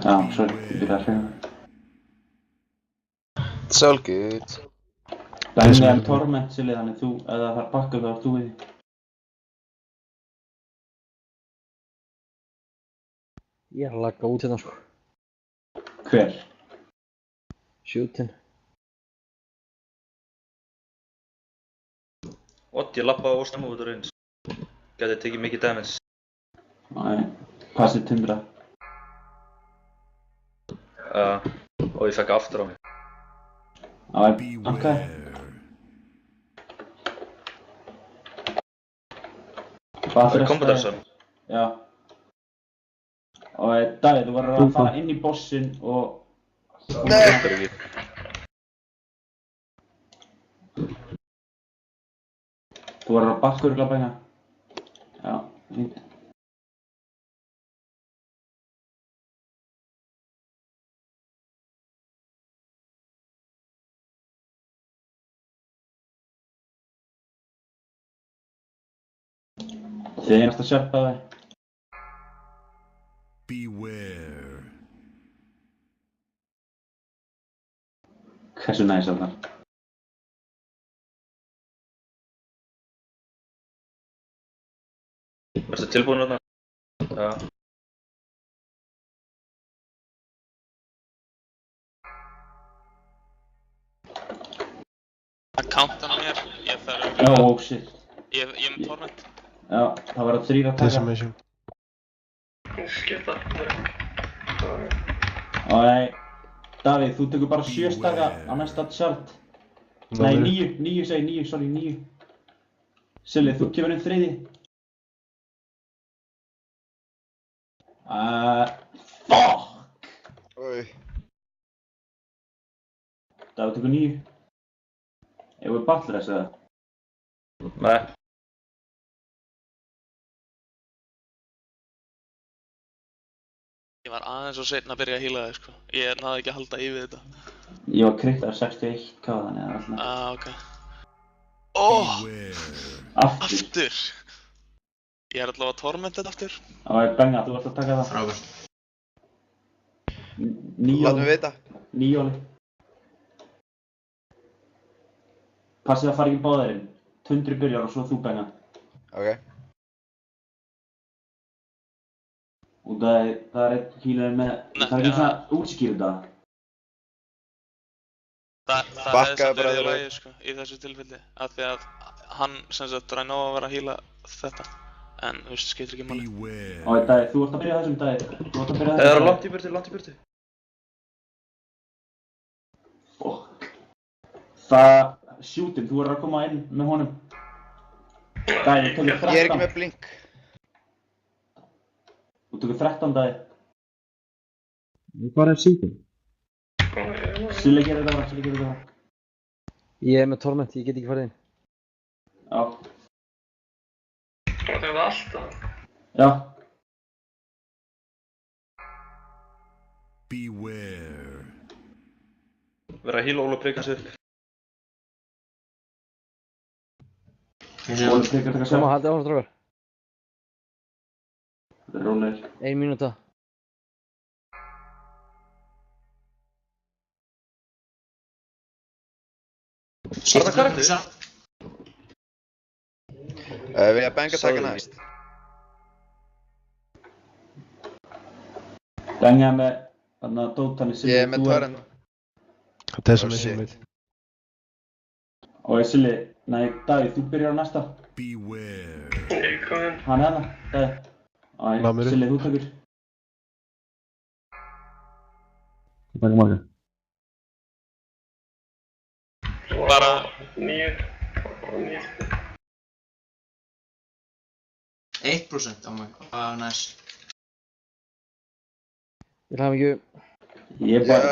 Já, sorry, ég byrjaði að segja. It's all good. Benni er torment, Silli, þannig þú, ef það þarf bakka þá ert þú í því. Ég er að lagga út hérna sko. Hver? Shootin. Odd, ég lappaði of snemma út úr eins. Gæti tekið mikið damage. Næ, passið tundra. Og ég fekk aftur á mig. Ok. Það er kompetensan. Já. Og Davíð, þú verður að fara inn í bossinn og... Nei! Þú verður að bakka örugglega bara hérna. Já, fínt. Þið einast að sjarpa það. Beware. Hversu næs er það? Ertu tilbúin þarna? Já. Accountan á mér, ég þarf Oh shit. Ég er með torment. Já, það verður 3 að taka. Decimation. Skipta. Og Davíð, þú tekur bara 7 staka á næsta chart. Nei, 9 segi 9, sorry, 9. Silli, þú kemur inn 3. Fuck! Oj. Davíð tekur 9. Ef við ballir þessu eða? Nei. Ég var aðeins og seinna að byrja að heala þig sko. Ég náði ekki að halda í við þetta. Ég var krykktaður 61k þannig eða alltaf. Ok. Oh! Aftur. Aftur! Ég er allavega að tormenta þetta aftur. Og Benga, þú ert að taka það. Frábært. 9 Látum við vita. 9 óli. Passið að fara ekki báðarinn. Tundri byrjar og svo þú Benga. Ok. Og það er einn healer með... Það er ekki svona útskýrðu það. Það hefði samt verið í lagi sko, í þessu tilfelli. Af því að hann sem sagt ræði nóg að vera að heala þetta. En þú veist, skiptir ekki máli. Og Davíð, þú ert að byrja þessum Davíð. Þú ert að byrja þessum. Það er langt í burtu, langt í burtu. Fuck. Það... Shootin, þú verður að koma inn með honum. Davíð, þú tekur 13. Ég er ekki með blink. Þú tekur 13 Davíð. Hvað er shootin? Silli gerir þetta bara, Silli gerir þetta bara. Ég er með torment, ég get ekki farið inn. Já. Það er alltaf. Já. Beware. Verða að heala Óla og prika sig upp. Óli prikar taka sjálf. Koma, haldið áfram strákar. Það er rólegir. 1 mínúta. Var það karakter? Vil ég Benga taka næst? Benga með... Þannig að Dótani Silli... Ég er með torrent. Decimation mitt. Og Silli... Nei, Davíð, þú byrjar á næsta. Beware. Hann er það, Davíð. Og Silli, þú tekur. Ég taka marga. Bara 9. 1% á mig, næs. Ég hlaði mikið. Ég bara...